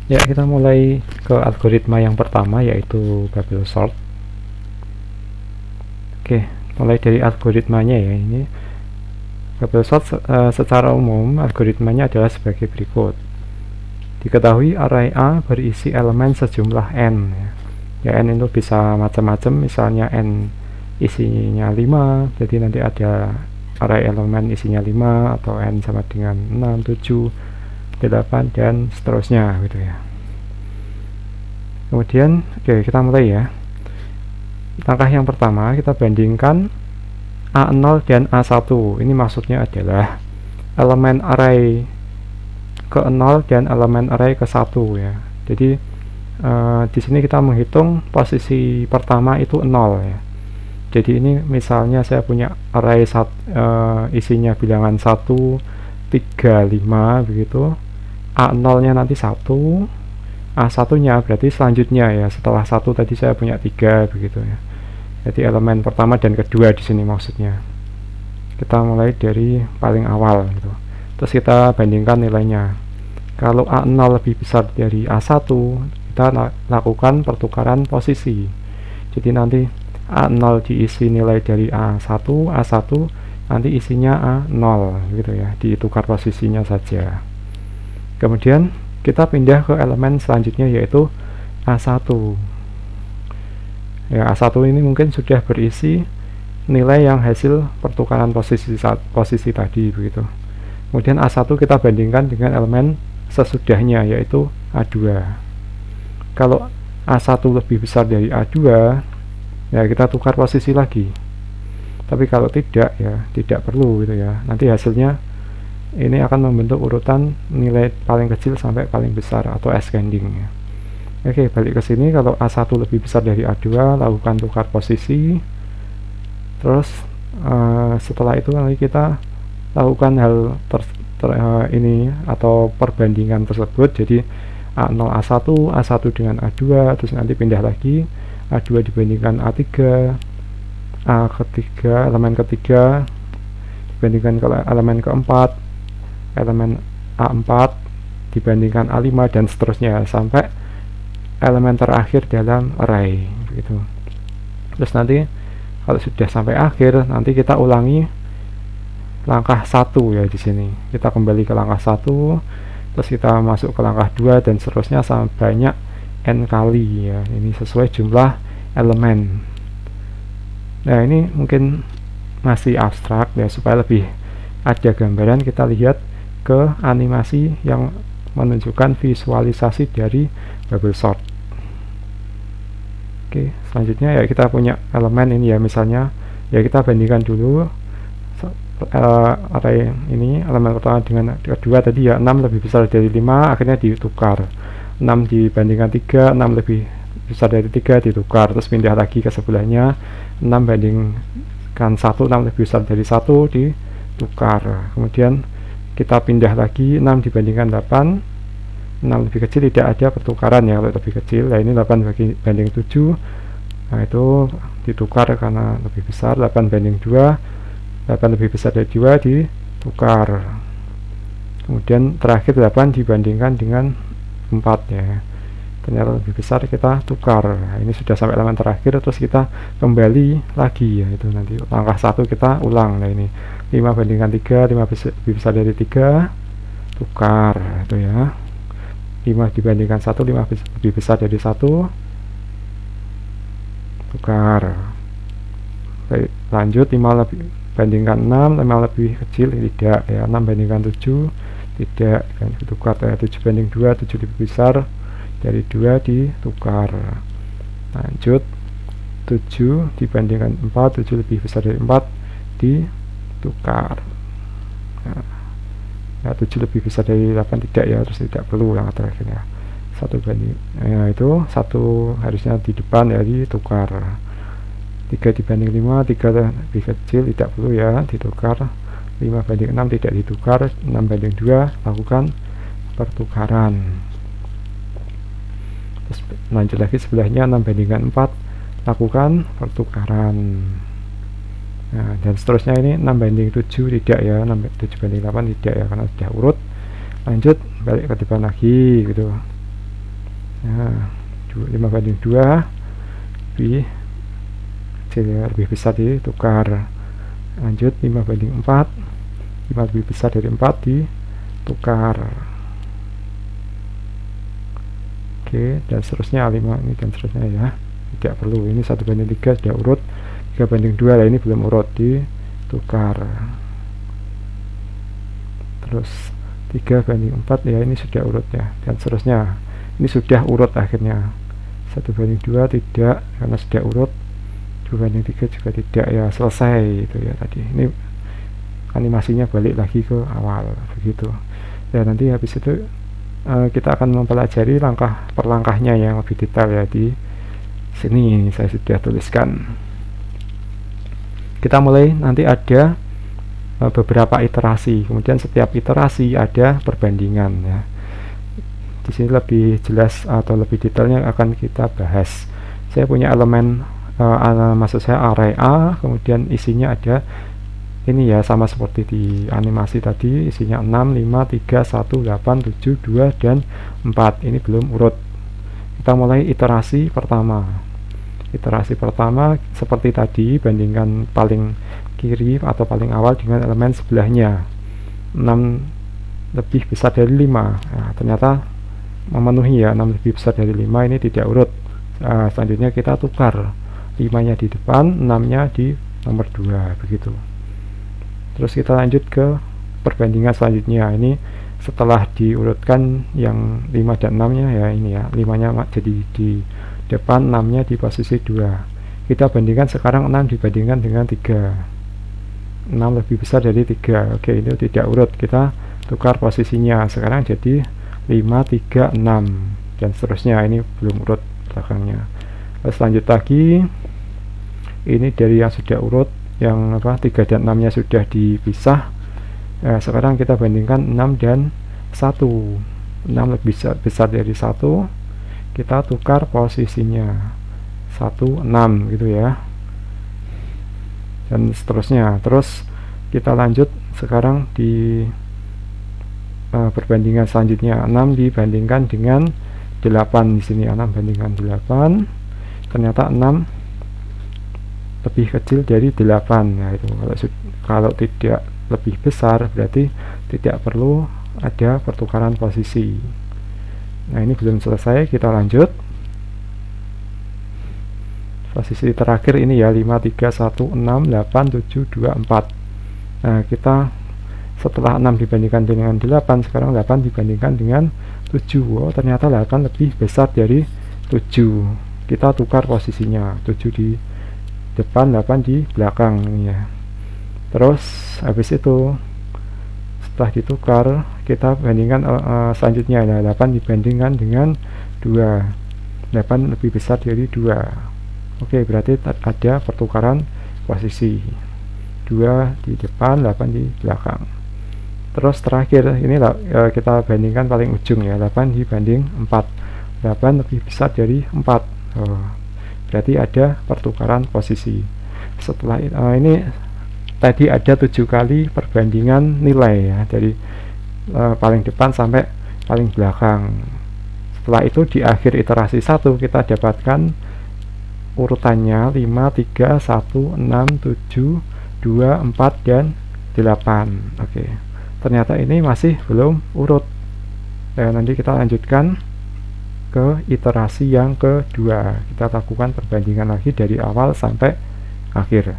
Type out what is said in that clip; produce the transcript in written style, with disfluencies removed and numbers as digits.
Ya, kita mulai ke algoritma yang pertama, yaitu bubble sort. Oke, mulai dari algoritmanya ya. Ini bubble sort secara umum algoritmanya adalah sebagai berikut. Diketahui array A berisi elemen sejumlah n ya. Ya, n itu bisa macam-macam, misalnya n isinya 5, jadi nanti ada array elemen isinya 5, atau n sama dengan 6, 7, 8, dan seterusnya gitu ya. Kemudian oke, kita mulai ya. Langkah yang pertama, kita bandingkan A0 dan A1. Ini maksudnya adalah elemen array ke 0 dan elemen array ke 1 ya. Jadi di sini kita menghitung posisi pertama itu 0 ya. Jadi ini misalnya saya punya array isinya bilangan 1, 3, 5 begitu. A0 nya nanti 1, A1 nya berarti selanjutnya ya, setelah 1 tadi saya punya 3 begitu ya. Jadi elemen pertama dan kedua di sini maksudnya. Kita mulai dari paling awal gitu. Terus kita bandingkan nilainya. Kalau A0 lebih besar dari A1, kita lakukan pertukaran posisi. Jadi nanti A0 diisi nilai dari A1, A1 nanti isinya A0 gitu ya, ditukar posisinya saja. Kemudian kita pindah ke elemen selanjutnya, yaitu A1 ya. A1 ini mungkin sudah berisi nilai yang hasil pertukaran posisi tadi begitu. Kemudian A1 kita bandingkan dengan elemen sesudahnya, yaitu A2. Kalau A1 lebih besar dari A2 ya, kita tukar posisi lagi. Tapi kalau tidak ya, tidak perlu gitu ya. Nanti hasilnya ini akan membentuk urutan nilai paling kecil sampai paling besar atau ascending ya. Oke, balik ke sini. Kalau A1 lebih besar dari A2, lakukan tukar posisi. Terus setelah itu nanti kita lakukan hal ini atau perbandingan tersebut. Jadi A0 A1, A1 dengan A2, terus nanti pindah lagi, A2 dibandingkan A3, A ketiga, elemen ketiga dibandingkan ke elemen keempat, elemen A4 dibandingkan A5, dan seterusnya sampai elemen terakhir dalam array begitu. Terus nanti kalau sudah sampai akhir, nanti kita ulangi langkah 1 ya. Di sini kita kembali ke langkah 1, terus kita masuk ke langkah 2, dan seterusnya sampai banyak n kali ya. Ini sesuai jumlah elemen. Nah, ini mungkin masih abstrak ya, supaya lebih ada gambaran kita lihat ke animasi yang menunjukkan visualisasi dari bubble sort. Oke, selanjutnya ya kita punya elemen ini ya, misalnya ya kita bandingkan dulu array ini, elemen pertama dengan kedua tadi ya. 6 lebih besar dari 5, akhirnya ditukar. 6 dibandingkan 3, 6 lebih besar dari 3, ditukar. Terus pindah lagi ke sebelahnya, 6 bandingkan 1, 6 lebih besar dari 1, ditukar. Kemudian kita pindah lagi, 6 dibandingkan 8, 6 lebih kecil, tidak ada pertukaran ya kalau lebih kecil. Nah, ini 8 banding 7, nah itu ditukar karena lebih besar. 8 banding 2, 8 lebih besar dari 2, ditukar. Kemudian terakhir 8 dibandingkan dengan 4 ya, ternyata lebih besar, kita tukar. Nah, ini sudah sampai elemen terakhir, terus kita kembali lagi ya, itu nanti langkah 1 kita ulang. Nah, ini 5 bandingkan 3, 5 lebih besar dari 3, tukar itu ya. 5 dibandingkan 1, 5 lebih besar dari 1, tukar. Baik, lanjut. 5 lebih bandingkan 6, 5 lebih kecil, tidak ya. 6 bandingkan 7, tidak, kan ditukar ya. 7 banding 2, 7 lebih besar dari 2, ditukar. Lanjut, 7 dibandingkan 4, 7 lebih besar dari 4, ditukar. Ya, 7 lebih besar dari 8, tidak ya, terus tidak perlu yang terakhir ya. 1 banding ya, itu 1 harusnya di depan ya, ditukar. 3 dibanding 5, 3 lebih kecil, tidak perlu ya, ditukar. 5 banding 6, tidak ditukar. 6 banding 2, lakukan pertukaran. Terus lanjut lagi sebelahnya, 6 bandingkan 4, lakukan pertukaran. Nah, dan seterusnya. Ini 6 banding 7, tidak ya. 7 banding 8, tidak ya, karena sudah urut. Lanjut, balik ke depan lagi gitu. Nah, 5/2 lebih kecil ya, lebih besar ditukar. Lanjut 5/4, 5 lebih besar dari 4 ditukar. Oke, dan seterusnya 5 ini dan seterusnya ya, tidak perlu. Ini 1/3 sudah urut, 3/2 lah, ini belum urut, ditukar. Terus 3/4 ya, ini sudah urut ya, dan seterusnya. Ini sudah urut akhirnya. 1/2 tidak, karena sudah urut. 2/3 juga tidak ya, selesai itu ya tadi. Ini animasinya balik lagi ke awal begitu ya. Nanti habis itu kita akan mempelajari langkah per langkahnya yang lebih detail ya. Di sini saya sudah tuliskan. Kita mulai, nanti ada beberapa iterasi, kemudian setiap iterasi ada perbandingan ya. Di sini lebih jelas atau lebih detailnya akan kita bahas. Saya punya elemen maksud saya array A, kemudian isinya ada ini ya, sama seperti di animasi tadi, isinya 6, 5, 3, 1, 8, 7, 2, dan 4. Ini belum urut. Kita mulai iterasi pertama. Iterasi pertama seperti tadi, bandingkan paling kiri atau paling awal dengan elemen sebelahnya. 6 lebih besar dari 5. Nah, ternyata memenuhi ya, 6 lebih besar dari 5, ini tidak urut. Selanjutnya kita tukar, 5-nya di depan, 6-nya di nomor 2 begitu. Terus kita lanjut ke perbandingan selanjutnya. Ini setelah diurutkan yang 5 dan 6-nya ya, ini ya, 5-nya jadi di depan, 6-nya di posisi 2. Kita bandingkan sekarang 6 dibandingkan dengan 3. 6 lebih besar dari 3. Oke, ini tidak urut. Kita tukar posisinya. Sekarang jadi 5, 3, 6 dan seterusnya. Ini belum urut belakangnya. Terus lanjut lagi. Ini dari yang sudah urut, yang 3 dan 6 nya sudah dipisah. Sekarang kita bandingkan 6 dan 1. 6 lebih besar dari 1, kita tukar posisinya 1, 6 gitu ya, dan seterusnya. Terus kita lanjut sekarang di perbandingan selanjutnya. 6 dibandingkan dengan 8. Di sini 6 bandingkan 8, ternyata 6 lebih kecil dari 8 ya. Itu kalau tidak lebih besar berarti tidak perlu ada pertukaran posisi. Nah, ini belum selesai, kita lanjut. Posisi terakhir ini ya, 5, 3, 1, 6, 8, 7, 2, 4. Nah, kita setelah 6 dibandingkan dengan 8, sekarang 8 dibandingkan dengan 7. Oh, ternyata 8 lebih besar dari 7. Kita tukar posisinya, 7 di depan, 8 di belakang ini ya. Terus habis itu setelah ditukar, kita bandingkan selanjutnya ya, 8 dibandingkan dengan 2. 8 lebih besar dari 2. Oke, berarti ada pertukaran posisi, 2 di depan, 8 di belakang. Terus terakhir ini kita bandingkan paling ujung ya, 8 dibanding 4. 8 lebih besar dari 4. Berarti ada pertukaran posisi. Setelah ini tadi ada 7 kali perbandingan nilai ya, dari paling depan sampai paling belakang. Setelah itu di akhir iterasi 1 kita dapatkan urutannya 5, 3, 1, 6, 7, 2, 4, dan 8. Oke, ternyata ini masih belum urut. Nanti kita lanjutkan ke iterasi yang kedua. Kita lakukan perbandingan lagi dari awal sampai akhir.